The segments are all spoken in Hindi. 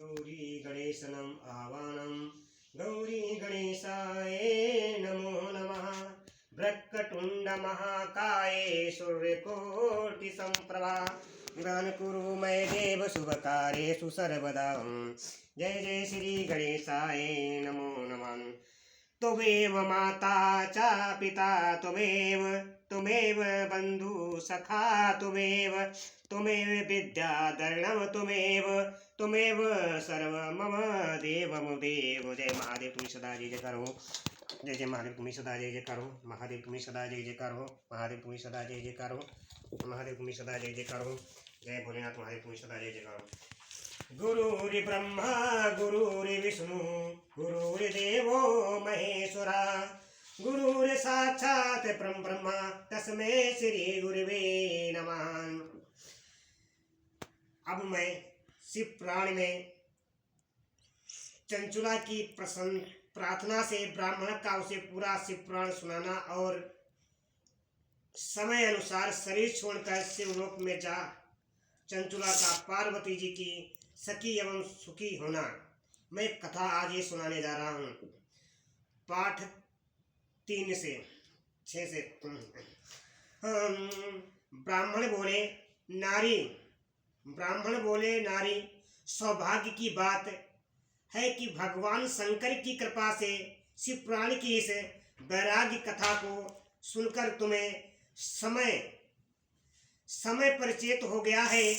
गौरी गणेशनम आवाहनम गौरी गणेशाय नमो नमः। वक्रतुंड महाकाय सूर्यकोटि संप्रभा ज्ञान कुरु मय देव शुभ कार्येषु सर्वदा। जय जय श्री गणेशाय नमो नमः। त्वमेव माता च पिता त्वमेव बंधु सखा त्वमेव विद्याधरणं त्वमेव सर्व मम देवम देव। जय महादेव तुम्हें सदा जय जयकार हो। जय जय महादेव तुम्हें सदा जय जयकार हो। महादेव तुम्हें सदा जय जयकार हो। महादेव तुम्हें सदा जय जयकार हो। महादेव तुम्हें सदा जय जयकार हो। जय भोलेनाथ महादेव तुम्हें सदा जय जयकार हो। गुरुर्ब्रह्मा गुरुर्विष्णु गुरुर्देवो महेश्वरा गुरुर्साक्षात् परब्रह्म तस्मै श्री गुरुवे नमः। अब मैं शिव पुराण में चंचुला की प्रार्थना से ब्राह्मण का उसे पूरा शिव पुराण सुनाना और समय अनुसार शरीर छोड़कर शिवलोक में जा चंचुला का पार्वती जी की सखी एवं सुखी होना, मैं कथा आज ये सुनाने जा रहा हूँ। पाठ 3 से 6 से। ब्राह्मण बोले नारी सौभाग्य की बात है कि भगवान शंकर की कृपा से शिव पुराण की इस वैराग्य कथा को सुनकर तुम्हें समय परिचित हो गया है।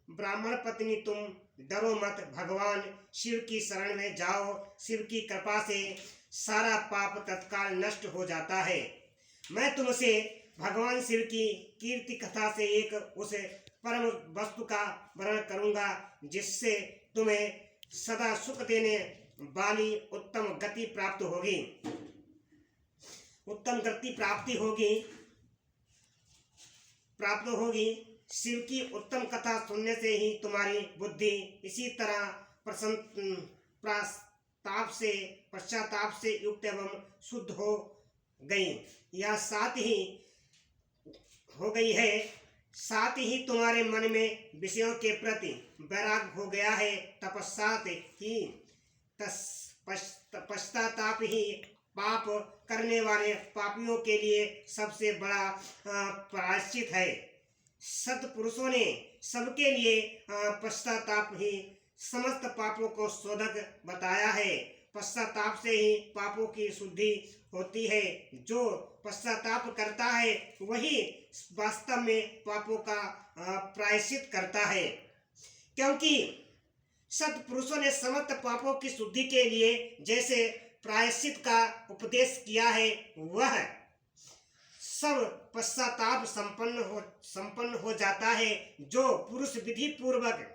ब्राह्मण पत्नी तुम डरो मत, भगवान शिव की शरण में जाओ। शिव की कृपा से सारा पाप तत्काल नष्ट हो जाता है। मैं तुमसे भगवान शिव की कीर्ति कथा से एक उस परम वस्तु का वर्णन करूंगा जिससे तुम्हें सदा सुख देने वाली उत्तम गति प्राप्त होगी। शिव की उत्तम कथा सुनने से ही तुम्हारी बुद्धि इसी तरह पश्चाताप से युक्त एवं शुद्ध हो गई या साथ ही तुम्हारे मन में विषयों के प्रति वैराग्य हो गया है। पश्चाताप ही पाप करने वाले पापियों के लिए सबसे बड़ा प्रायश्चित है। सत्पुरुषों ने सबके लिए पश्चाताप ही समस्त पापों को शोधक बताया है। पश्चाताप से ही पापों की शुद्धि होती है। जो पश्चाताप करता है वही वास्तव में पापों का प्रायश्चित करता है, क्योंकि सत्पुरुषों ने समस्त पापों की शुद्धि के लिए जैसे प्रायश्चित का उपदेश किया है वह सब पश्चाताप संपन्न हो जाता है। जो पुरुष विधि पूर्वक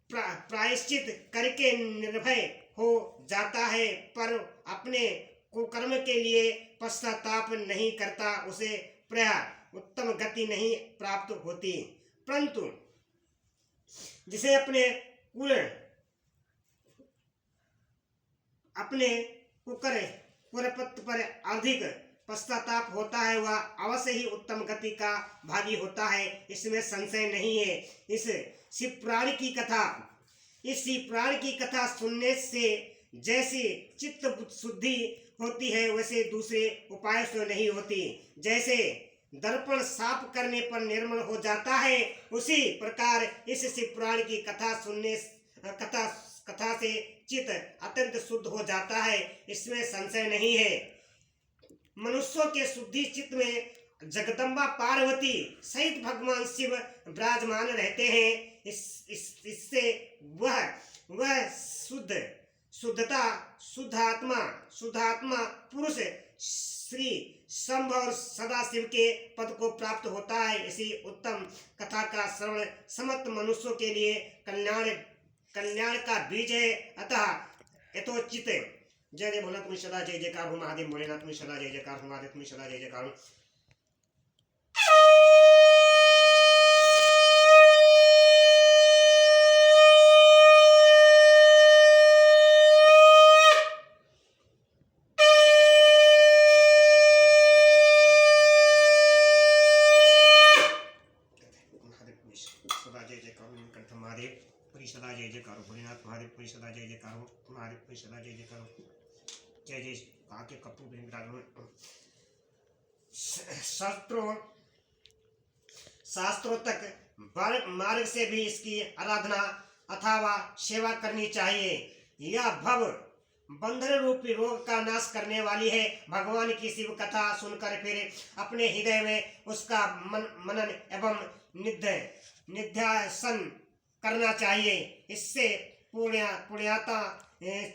प्रायश्चित करके निर्भय हो जाता है पर अपने कुकर्म के लिए पश्चाताप नहीं करता, उसे प्रायः उत्तम गति नहीं प्राप्त होती। परंतु जिसे अपने कुकर्म पर अधिक पश्चाताप होता है वह अवश्य ही उत्तम गति का भागी होता है, इसमें संशय नहीं है। इस शिव पुराण की कथा सुनने से जैसी चित्त शुद्धि होती है वैसे दूसरे उपाय से नहीं होती। जैसे दर्पण साफ करने पर निर्मल हो जाता है, उसी प्रकार इस शिव पुराण की कथा से चित्त अत्यंत शुद्ध हो जाता है, इसमें संशय नहीं है। मनुष्यों के शुद्धि चित्त में जगदम्बा पार्वती सहित भगवान शिव विराजमान रहते हैं। इससे वह शुद्धात्मा पुरुष श्री शंभ और सदाशिव के पद को प्राप्त होता है। इसी उत्तम कथा का श्रवण समस्त मनुष्यों के लिए कल्याण का बीज है। अतः यथोचित जय जय भोलेनाथ तुम्हें सदा जय जयकार हो। महादेव भोलेनाथ तुम्हें सदा जय जयकार हो। महादेव तुम्हें सदा जय जयकार हो। महादेव पुरी सदा जय जयकार हो, भोलेनाथ महादेव पुरी सदा जय जयकार हो, महादेव पुरी सदा जय जयकार हो। जय जय कहा के कपूर शास्त्रों तक मार्ग से भी इसकी आराधना अथवा सेवा करनी चाहिए। यह भव बंधन रूपी रोग का नाश करने वाली है। भगवान की शिव कथा सुनकर फिर अपने हृदय में उसका मनन एवं निध्यासन करना चाहिए। इससे पुण्याता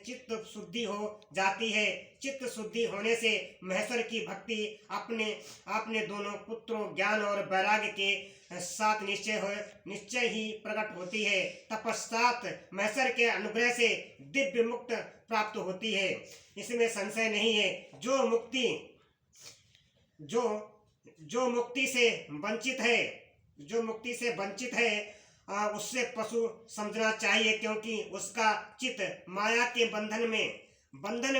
चित्त शुद्धि हो जाती है। चित्त शुद्धि होने से महेश्वर की भक्ति अपने दोनों पुत्रों ज्ञान और वैराग्य के साथ निश्चय ही प्रकट होती है। तपश्चात महेश्वर के अनुग्रह से दिव्य मुक्त प्राप्त होती है, इसमें संशय नहीं है। जो मुक्ति से वंचित है उससे पशु समझना चाहिए, क्योंकि उसका चित्त माया के बंधन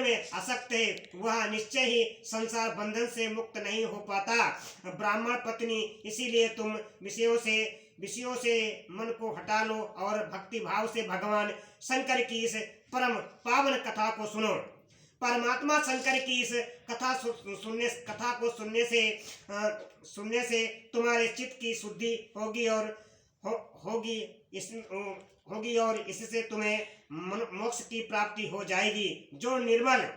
में आसक्त है। वह निश्चय ही संसार बंधन से मुक्त नहीं हो पाता। ब्राह्मण पत्नी, इसीलिए तुम विषयों से मन को हटा लो और भक्ति भाव से भगवान शंकर की इस परम पावन कथा को सुनो। परमात्मा शंकर की इस कथा को सुनने से तुम्हारे चित्त की शुद्धि होगी और इससे तुम्हें मोक्ष की प्राप्ति हो जाएगी। जो निर्मल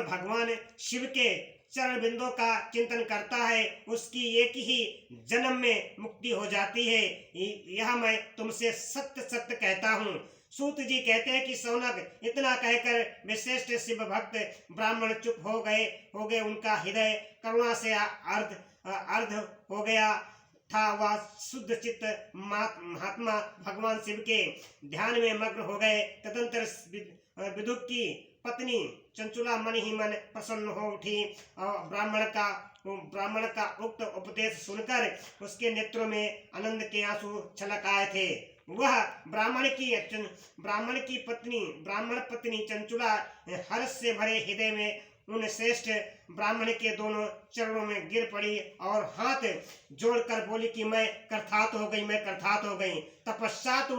भगवान शिव के चरण बिंदों का चिंतन करता है, उसकी एक ही जन्म में मुक्ति हो जाती है। यह मैं तुमसे सत्य सत्य कहता हूँ। सूत जी कहते हैं कि सौनक, इतना कहकर विश्रेष्ठ शिव भक्त ब्राह्मण चुप हो गए। उनका हृदय करुणा से अर्ध हो गया था। वह शुद्ध चित्त महात्मा भगवान शिव के ध्यान में मग्न हो गए। तदंतर विदुर की पत्नी चंचुला मन ही मन प्रसन्न हो उठी और ब्राह्मण का उक्त उपदेश सुनकर उसके नेत्रों में आनंद के आंसू छलक आए थे। वह ब्राह्मण पत्नी चंचुला हर्ष से भरे हृदय में उन श्रेष्ठ ब्राह्मण के दोनों चरणों में गिर पड़ी और हाथ जोड़कर बोली कि मैं कृतार्थ हो गई। तपश्चात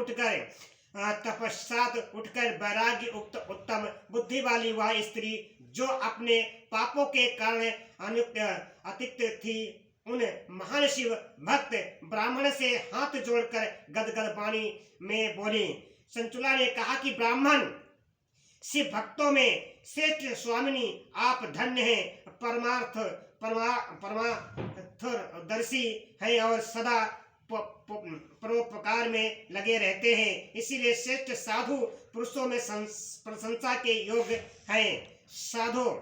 उठकर वैराग्य उक्त उत्तम बुद्धि वाली वह स्त्री, जो अपने पापों के कारण अतिक्त थी, उन महान शिव भक्त ब्राह्मण से हाथ जोड़कर गदगद वाणी में बोली। चंचुला ने कहा कि ब्राह्मण शिव भक्तों में श्रेष्ठ स्वामिनी, आप धन्य हैं, परमार्थदर्शी है और सदा परोपकार में लगे रहते हैं, इसीलिए श्रेष्ठ साधु पुरुषों में प्रशंसा के योग्य हैं। साधु,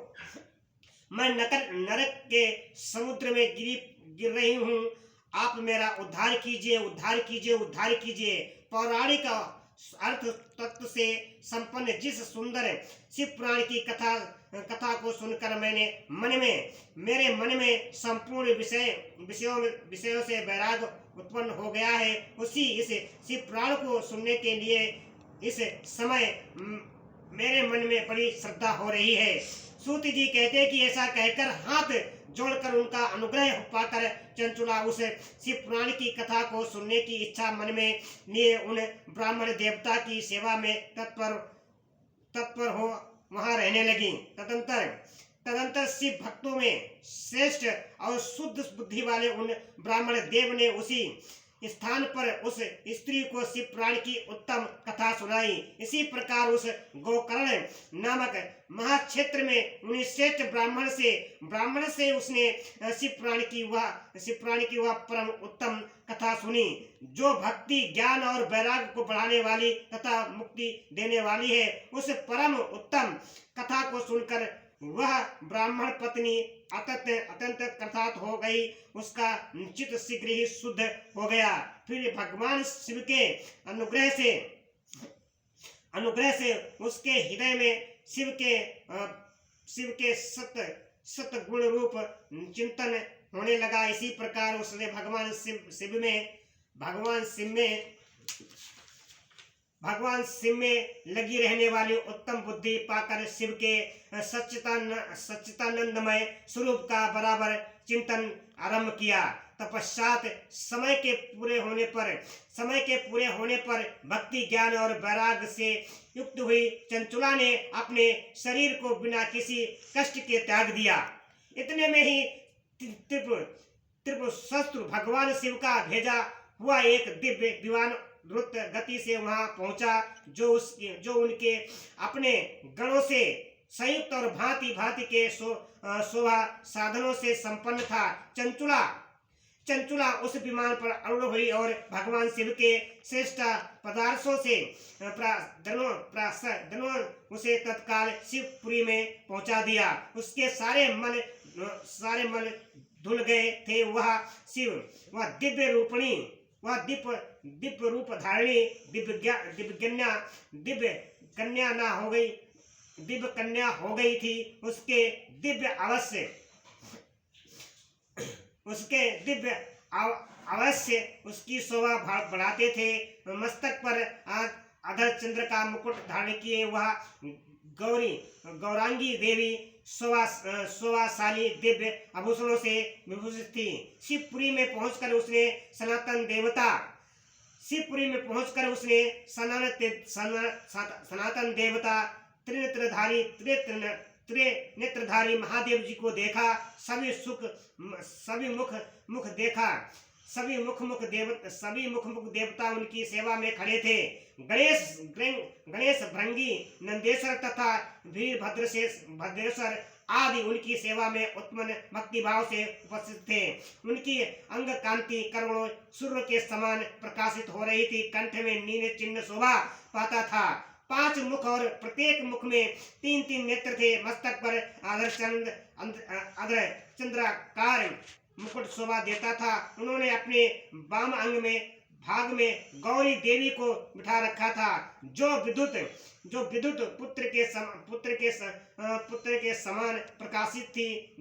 मैं नरक के समुद्र में गिर रही हूँ, आप मेरा उद्धार कीजिए। पौराणिक अर्थ तत्व से संपन्न जिस सुंदर शिव पुराण की कथा को सुनकर मेरे मन में संपूर्ण विषयों से वैराग्य उत्पन्न हो गया है। उसी इस शिव पुराण को सुनने के लिए इस समय मेरे मन में बड़ी श्रद्धा हो रही है। सूत जी कहते हैं कि ऐसा कहकर हाथ जोड़कर उनका अनुग्रह पाकर चंचुला उस शिव पुराण की कथा को सुनने की इच्छा मन में लिए उन ब्राह्मण देवता की सेवा में तत्पर हो वहां रहने लगी। तदंतर शिव भक्तों में श्रेष्ठ और शुद्ध बुद्धि वाले उन ब्राह्मण देव ने उसी स्थान पर उस स्त्री को शिव पुराण की उत्तम कथा सुनाई। इसी प्रकार उस गोकर्ण नामक महाक्षेत्र में उन्हीं श्रेष्ठ ब्राह्मण से उसने शिव पुराण की वह परम उत्तम कथा सुनी, जो भक्ति ज्ञान और वैराग्य को बढ़ाने वाली तथा मुक्ति देने वाली है। उस परम उत्तम कथा को सुनकर वह ब्राह्मण पत्नी अत्यंत कृतार्थ हो गई। उसका चित्त शीघ्र ही शुद्ध हो गया। फिर भगवान शिव के अनुग्रह से उसके हृदय में शिव के सत गुण रूप चिंतन होने लगा। इसी प्रकार उसने भगवान शिव में लगी रहने वाली उत्तम बुद्धि पाकर शिव के सच्चिदानंदमय स्वरूप का बराबर चिंतन आरंभ किया। तत्पश्चात समय के पूरे होने पर भक्ति ज्ञान और वैराग्य से युक्त हुई चंचुला ने अपने शरीर को बिना किसी कष्ट के त्याग दिया। इतने में ही त्रिपुर शत्रु भगवान शिव का भेजा हुआ एक दिव्य विमान द्रुत गति से वहां पहुंचा, जो उनके अपने गणों से संयुक्त और भांति भांति के शोभा साधनों से संपन्न था। चंचुला उस विमान पर आरूढ़ हुई और भगवान शिव के श्रेष्ठ पदार्थों से उसे तत्काल शिवपुरी में पहुंचा दिया। उसके सारे मन धुल गए थे। वह दिव्य रूप धारिणी दिव्य कन्या हो गई थी। उसके दिव्य अवश्य उसकी शोभा बढ़ाते थे। मस्तक पर अधर चंद्र का मुकुट धारण किए वह गौरांगी देवी शोभाशाली दिव्य आभूषणों से विभूषित थी। शिवपुरी में पहुंचकर उसने सनातन देवता त्रिनेत्रधारी महादेव जी को देखा। सभी मुख देवता उनकी सेवा में खड़े थे। गणेश भृंगी नंदेश्वर तथा भद्रेश्वर आदि उनकी सेवा में उत्पन्न भक्ति भाव से उपस्थित थे। उनकी अंग कांति करोड़ों सूर्य के समान प्रकाशित हो रही थी। कंठ में नील चिन्ह शोभा पाता था। 5 मुख और प्रत्येक मुख में 3 नेत्र थे। मस्तक पर आदर चंद्राकार मुकुट शोभा देता था। उन्होंने अपने वाम अंग में भाग में गौरी देवी को बिठा रखा था, जो विद्युत पुत्र के समान प्रकाशित थी।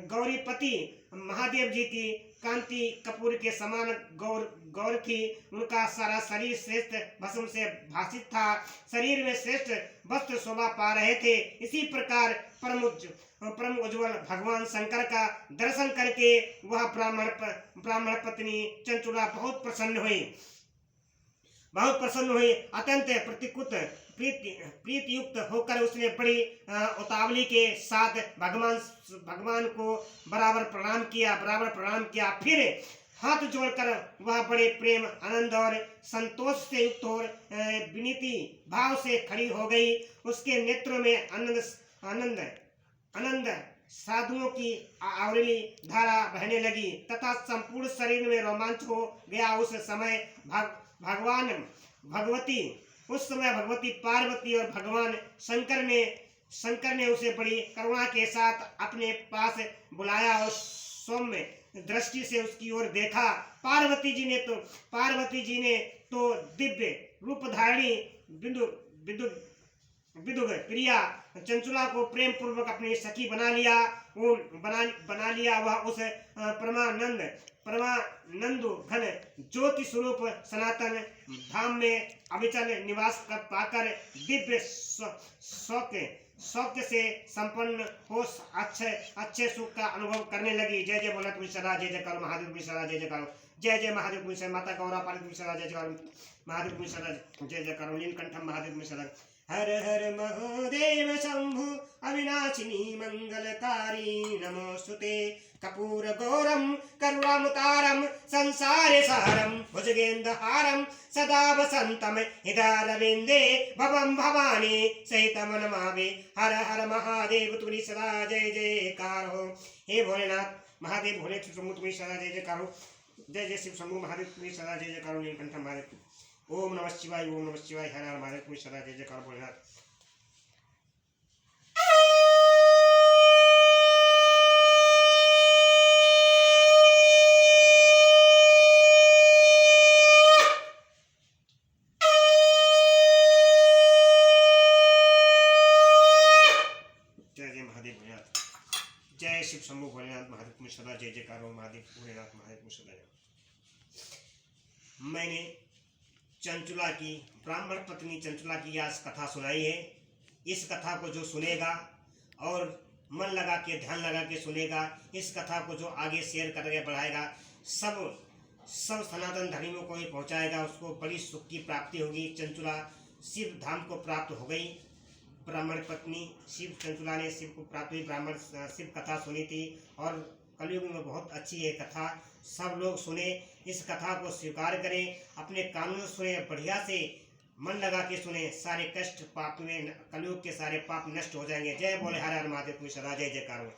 गौरीपति महादेव जी की कांति कपूर के समान गौर थी। उनका सारा शरीर श्रेष्ठ भस्म से भासित था। शरीर में श्रेष्ठ वस्त्र शोभा पा रहे थे। इसी प्रकार परम उज्ज्वल भगवान शंकर का दर्शन करके वह ब्राह्मण पत्नी चंचुला बहुत प्रसन्न हुई। अत्यंत प्रीति युक्त होकर उसने बड़ी उतावली के साथ भगवान को बराबर प्रणाम किया। फिर हाथ जोड़कर वह बड़े प्रेम आनंद और संतोष से युक्त और विनीति भाव से खड़ी हो गई। उसके नेत्रों में आनंद साधुओं की आवली धारा बहने लगी तथा संपूर्ण शरीर में रोमांच हो गया। उस समय भगवती पार्वती और भगवान शंकर ने उसे बड़ी करुणा के साथ अपने पास बुलाया और सौम्य दृष्टि से उसकी ओर देखा। पार्वती जी ने तो दिव्य रूपधारिणी विदुग प्रिया चंचुला को प्रेम पूर्वक अपनी सखी बना लिया। वह उस परमानंदो घन ज्योति स्वरूप सनातन धाम में अविचल निवास कर पाकर दिव्य सौख्य से संपन्न हो अच्छे सुख का अनुभव करने लगी। जय जय बोला तुम सदा, जय जय करो महादेव तुम सदा, जय जय करो, जय जय महादेव तुम सदा, माता गौरा पाली तुम सदा, जय जय करो महादेव तुम सदा, जय जय करो नीलकंठम महादेव तुम सदा। हर हर महादेव शंभु अविनाशिनी मंगलकारी नमोस्तुते। कपूर गौरम करुणामुतारम संसारे सारम भुजगेन्द्रहारम सदा वसंतम हृदयारविंदे भवम भवानी सहितम नमामि। हर हर महादेव तुम्हारी सदा जय जयकार हो। हे भोलेनाथ महादेव भोले शंभु तुम्हारी सदा जय जयकार हो। जय जय शिव शंभु महादेव तुम्हारी सदा जय जयकार हो। नीलकंठम महादेव ओम नमः शिवाय, ओम नमः शिवाय। हर हर महादेव तुम्हारी सदा जय जयकार भोलेनाथ। जय शिव शंभु भोलेनाथ महादेव तुम्हें सदा जय जयकार हो। महादेव भोलेनाथ महादेव तुम्हें सदा। मैंने चंचुला की ब्राह्मण पत्नी चंचुला की आज कथा सुनाई है। इस कथा को जो सुनेगा और मन लगा के ध्यान लगा के सुनेगा, इस कथा को जो आगे शेयर करके बढ़ाएगा, सब सनातन धर्मियों को ही पहुंचाएगा, उसको बड़ी सुख की प्राप्ति होगी। चंचुला शिव धाम को प्राप्त हो गई। ब्राह्मण पत्नी शिव चंचुला ने शिव को प्राप्त हुई, ब्राह्मण शिव कथा सुनी थी और कलयुग में बहुत अच्छी है कथा। सब लोग सुने, इस कथा को स्वीकार करें, अपने कानून सुने, बढ़िया से मन लगा के सुने, सारे कष्ट पाप में कलयुग के सारे पाप नष्ट हो जाएंगे। जय बोले हर हर महादेव, सदा जय जयकार हो।